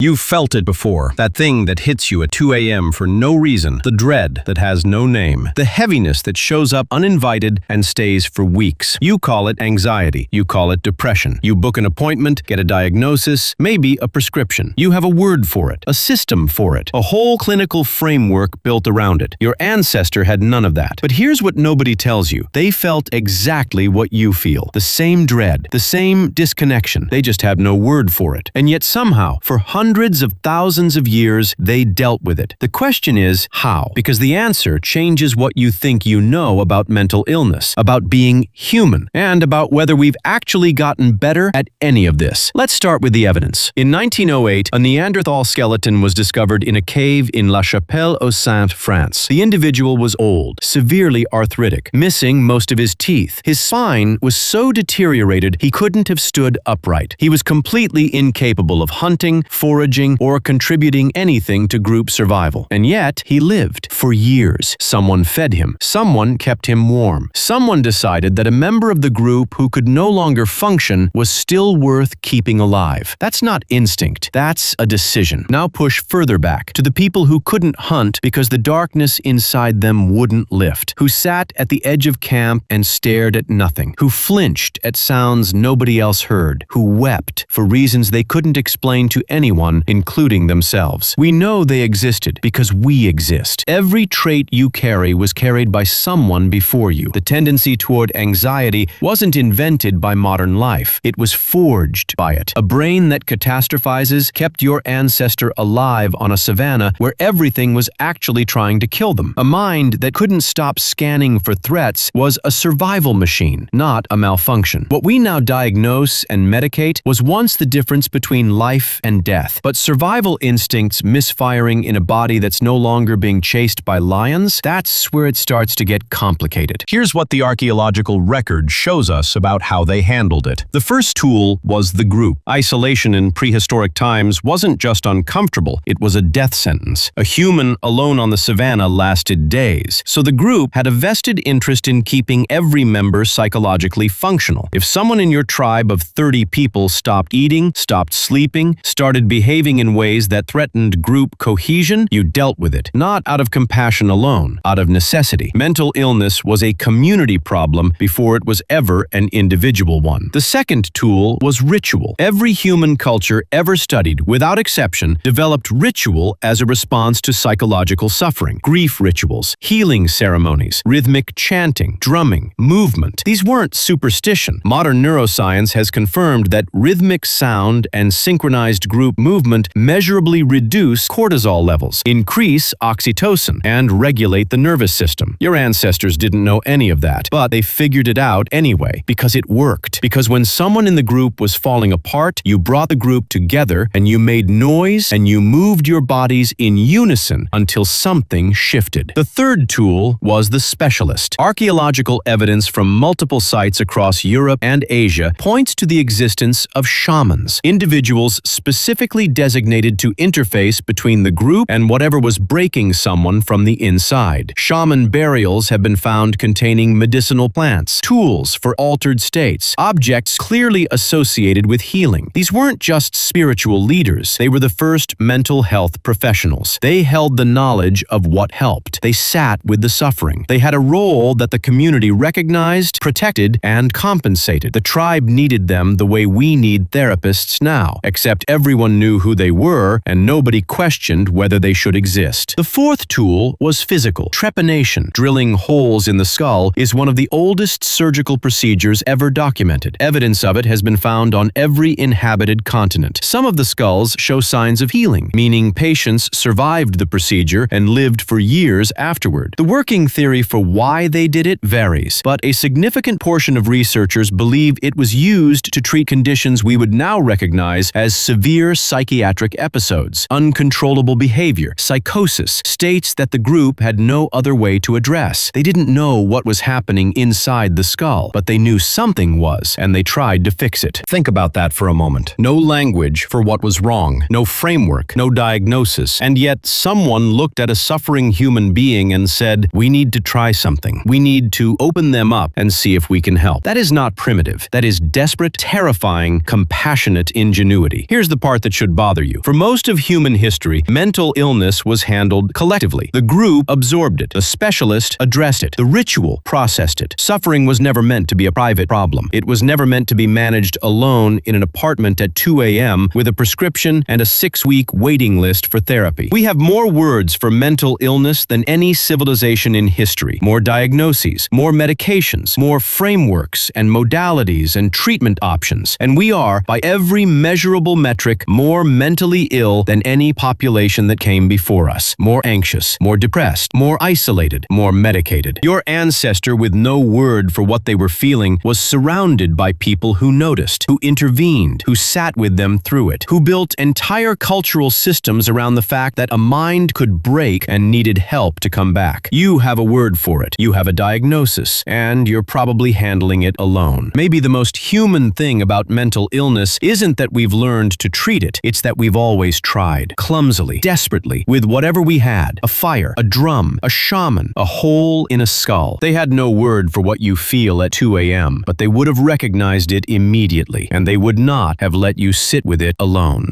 You've felt it before, that thing that hits you at 2 a.m. for no reason, the dread that has no name, the heaviness that shows up uninvited and stays for weeks. You call it anxiety, you call it depression. You book an appointment, get a diagnosis, maybe a prescription. You have a word for it, a system for it, a whole clinical framework built around it. Your ancestor had none of that. But here's what nobody tells you. They felt exactly what you feel. The same dread, the same disconnection. They just have no word for it. And yet somehow, for hundreds of thousands of years, they dealt with it. The question is, how? Because the answer changes what you think you know about mental illness, about being human, and about whether we've actually gotten better at any of this. Let's start with the evidence. In 1908, a Neanderthal skeleton was discovered in a cave in La Chapelle-aux-Saints, France. The individual was old, severely arthritic, missing most of his teeth. His spine was so deteriorated he couldn't have stood upright. He was completely incapable of hunting, foraging, or contributing anything to group survival. And yet, he lived for years. Someone fed him. Someone kept him warm. Someone decided that a member of the group who could no longer function was still worth keeping alive. That's not instinct. That's a decision. Now push further back to the people who couldn't hunt because the darkness inside them wouldn't lift, who sat at the edge of camp and stared at nothing, who flinched at sounds nobody else heard, who wept for reasons they couldn't explain to anyone, including themselves. We know they existed because we exist. Every trait you carry was carried by someone before you. The tendency toward anxiety wasn't invented by modern life. It was forged by it. A brain that catastrophizes kept your ancestor alive on a savanna where everything was actually trying to kill them. A mind that couldn't stop scanning for threats was a survival machine, not a malfunction. What we now diagnose and medicate was once the difference between life and death. But survival instincts misfiring in a body that's no longer being chased by lions, that's where it starts to get complicated. Here's what the archaeological record shows us about how they handled it. The first tool was the group. Isolation in prehistoric times wasn't just uncomfortable, it was a death sentence. A human alone on the savannah lasted days, so the group had a vested interest in keeping every member psychologically functional. If someone in your tribe of 30 people stopped eating, stopped sleeping, started behaving in ways that threatened group cohesion, you dealt with it, not out of compassion alone, out of necessity. Mental illness was a community problem before it was ever an individual one. The second tool was ritual. Every human culture ever studied, without exception, developed ritual as a response to psychological suffering. Grief rituals, healing ceremonies, rhythmic chanting, drumming, movement. These weren't superstition. Modern neuroscience has confirmed that rhythmic sound and synchronized group movement measurably reduce cortisol levels, increase oxytocin, and regulate the nervous system. Your ancestors didn't know any of that, but they figured it out anyway, because it worked. Because when someone in the group was falling apart, you brought the group together, and you made noise, and you moved your bodies in unison until something shifted. The third tool was the specialist. Archaeological evidence from multiple sites across Europe and Asia points to the existence of shamans, individuals specifically designated to interface between the group and whatever was breaking someone from the inside. Shaman burials have been found containing medicinal plants, tools for altered states, objects clearly associated with healing. These weren't just spiritual leaders. They were the first mental health professionals. They held the knowledge of what helped. They sat with the suffering. They had a role that the community recognized, protected, and compensated. The tribe needed them the way we need therapists now, except everyone knew who they were and nobody questioned whether they should exist. The fourth tool was physical. Trepanation, drilling holes in the skull, is one of the oldest surgical procedures ever documented. Evidence of it has been found on every inhabited continent. Some of the skulls show signs of healing, meaning patients survived the procedure and lived for years afterward. The working theory for why they did it varies, but a significant portion of researchers believe it was used to treat conditions we would now recognize as severe psychiatric episodes, uncontrollable behavior, psychosis, states that the group had no other way to address. They didn't know what was happening inside the skull, but they knew something was, and they tried to fix it. Think about that for a moment. No language for what was wrong, no framework, no diagnosis, and yet someone looked at a suffering human being and said, "We need to try something. We need to open them up and see if we can help." That is not primitive. That is desperate, terrifying, compassionate ingenuity. Here's the part that should could bother you. For most of human history, mental illness was handled collectively. The group absorbed it. The specialist addressed it. The ritual processed it. Suffering was never meant to be a private problem. It was never meant to be managed alone in an apartment at 2 a.m. with a prescription and a 6-week waiting list for therapy. We have more words for mental illness than any civilization in history. More diagnoses, more medications, more frameworks and modalities and treatment options. And we are, by every measurable metric, more mentally ill than any population that came before us. More anxious, more depressed, more isolated, more medicated. Your ancestor, with no word for what they were feeling, was surrounded by people who noticed, who intervened, who sat with them through it, who built entire cultural systems around the fact that a mind could break and needed help to come back. You have a word for it. You have a diagnosis, and you're probably handling it alone. Maybe the most human thing about mental illness isn't that we've learned to treat it. It's that we've always tried, clumsily, desperately, with whatever we had: a fire, a drum, a shaman, a hole in a skull. They had no word for what you feel at 2 a.m., but they would have recognized it immediately, and they would not have let you sit with it alone.